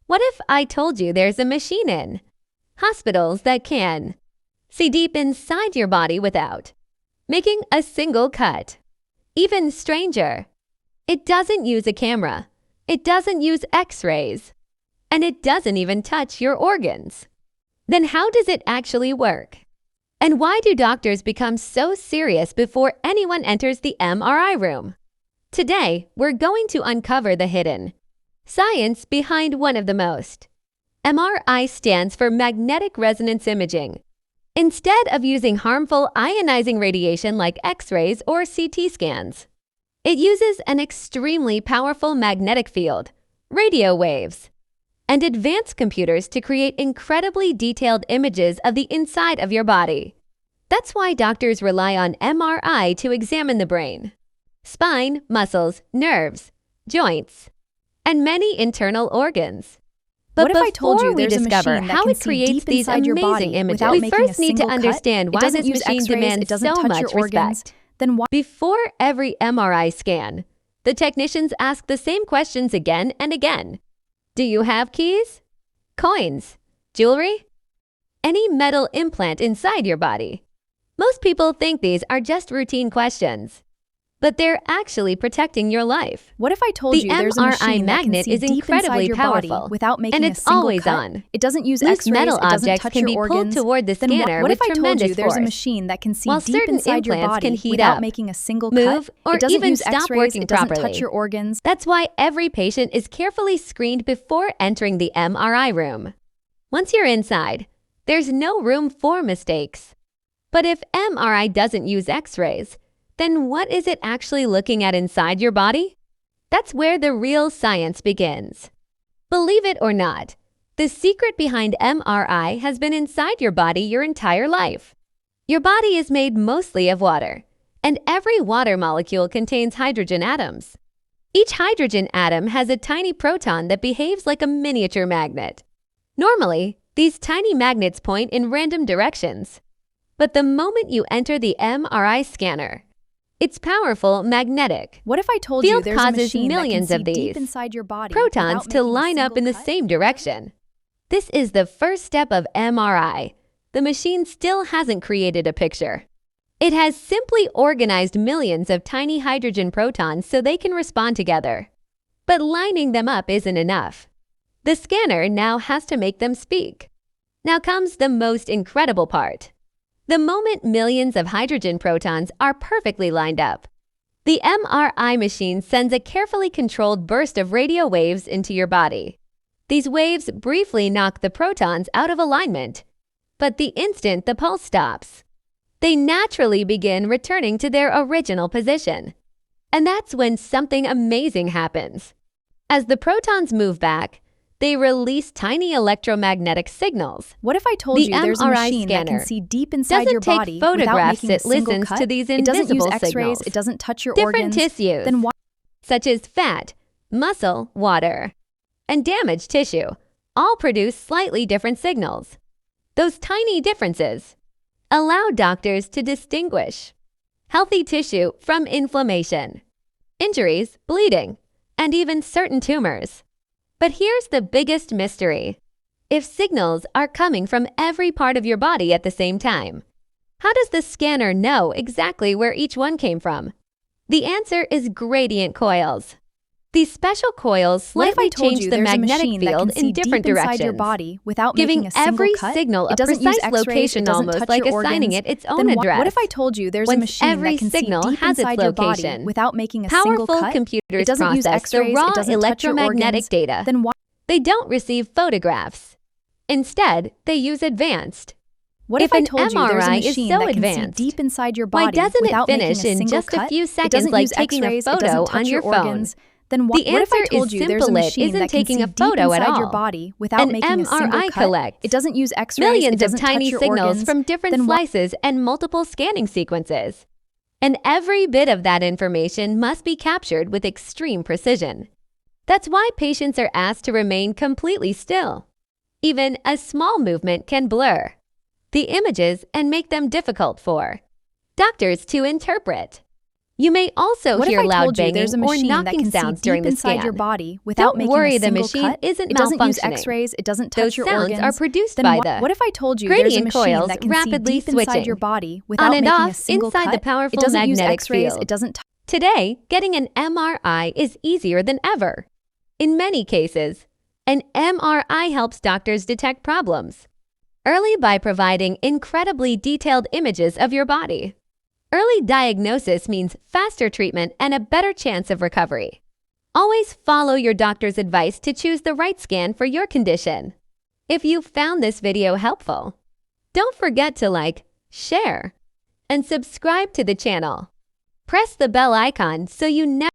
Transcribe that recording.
What if I told you there's a machine in hospitals that can see deep inside your body without making a single cut? Even stranger, it doesn't use a camera, it doesn't use X-rays, and it doesn't even touch your organs. Then how does it actually work? And why do doctors become so serious before anyone enters the MRI room? Today, we're going to uncover the hidden science behind one of the most. MRI stands for magnetic resonance imaging. Instead of using harmful ionizing radiation like X-rays or CT scans, it uses an extremely powerful magnetic field, radio waves, and advanced computers to create incredibly detailed images of the inside of your body. That's why doctors rely on MRI to examine the brain, spine, muscles, nerves, joints, and many internal organs. But what if I told you there's a discover machine how that it can see creates deep these inside your amazing body images, without we making first a need to single cut? understand It why doesn't this use machine X-rays, demands it doesn't so touch much your organs. respect. Then why? Before every MRI scan, the technicians ask the same questions again and again. Do you have keys? Coins? Jewelry? Any metal implant inside your body? Most people think these are just routine questions, but they're actually protecting your life. What if I told you there's a MRI machine that can magnet see is deep incredibly inside your powerful, body without making and a it's single always cut? on. It doesn't use Loose X-rays, metal it doesn't objects touch can your be pulled organs. toward the Then scanner what with if I told tremendous you there's a force, machine that can see while deep certain inside your implants body can heat without up, making a single move, cut? or It doesn't even use stop X-rays, working it doesn't properly. touch your organs. That's why every patient is carefully screened before entering the MRI room. Once you're inside, there's no room for mistakes. But if MRI doesn't use X-rays, then what is it actually looking at inside your body? That's where the real science begins. Believe it or not, the secret behind MRI has been inside your body your entire life. Your body is made mostly of water, and every water molecule contains hydrogen atoms. Each hydrogen atom has a tiny proton that behaves like a miniature magnet. Normally, these tiny magnets point in random directions. But the moment you enter the MRI scanner, its powerful magnetic What if I told you field there's a causes machine millions that can of see these deep inside your body protons without to making a line up single in the cut? same direction? This is the first step of MRI. The machine still hasn't created a picture. It has simply organized millions of tiny hydrogen protons so they can respond together. But lining them up isn't enough. The scanner now has to make them speak. Now comes the most incredible part. The moment millions of hydrogen protons are perfectly lined up, the MRI machine sends a carefully controlled burst of radio waves into your body. These waves briefly knock the protons out of alignment, but the instant the pulse stops, they naturally begin returning to their original position. And that's when something amazing happens. As the protons move back, they release tiny electromagnetic signals. What if I told you there's a MRI machine that scanner can see deep inside doesn't your take body photographs, without making a it single listens cut? to these It doesn't use invisible X-rays, signals. it doesn't touch your Different organs. tissues, Then why? such as fat, muscle, water, and damaged tissue, all produce slightly different signals. Those tiny differences allow doctors to distinguish healthy tissue from inflammation, injuries, bleeding, and even certain tumors. But here's the biggest mystery. If signals are coming from every part of your body at the same time, how does the scanner know exactly where each one came from? The answer is gradient coils. These special coils What if I slightly told change you the there's a magnetic machine that field can see in different deep inside directions, your body without giving making a single every cut? signal a It doesn't use precise X-rays, location, it doesn't almost touch like your assigning organs. it its Then own address. what if I told you there's a Once machine every that can see signal deep has its inside your body location, without making a single powerful cut? computers It doesn't use process the X-rays, raw it doesn't touch your electromagnetic organs. data. Then why? They don't receive photographs. Instead, they use advanced. What If if I an told you there's a MRI is machine so that can see advanced, deep inside your why body doesn't it without making finish a in single just a cut? few It seconds doesn't like use taking a X-rays, it photo doesn't on touch your your phone? organs. Then The what if I answer told is you there's a simple. It machine isn't that can taking see a deep photo at inside your all. body without An making a single MRI cut? collects It doesn't use X-rays, it millions of doesn't touch tiny your signals organs. from different Then why? slices and multiple scanning sequences. And every bit of that information must be captured with extreme precision. That's why patients are asked to remain completely still. Even a small movement can blur the images and make them difficult for doctors to interpret. You may also What if hear I loud told you banging there's a or machine that knocking can see sounds deep during the inside scan. your body without Don't making worry, a the single machine cut? isn't It doesn't use malfunctioning. X-rays. It doesn't Those touch your sounds organs. are produced Then by what, the what if I told you there's a gradient machine coils that can rapidly see deep inside switching your body on without and making a off single inside cut? the powerful It doesn't use magnetic X-rays. field. It doesn't Today, getting an MRI is easier than ever. In many cases, an MRI helps doctors detect problems early by providing incredibly detailed images of your body. Early diagnosis means faster treatment and a better chance of recovery. Always follow your doctor's advice to choose the right scan for your condition. If you found this video helpful, don't forget to like, share, and subscribe to the channel. Press the bell icon so you never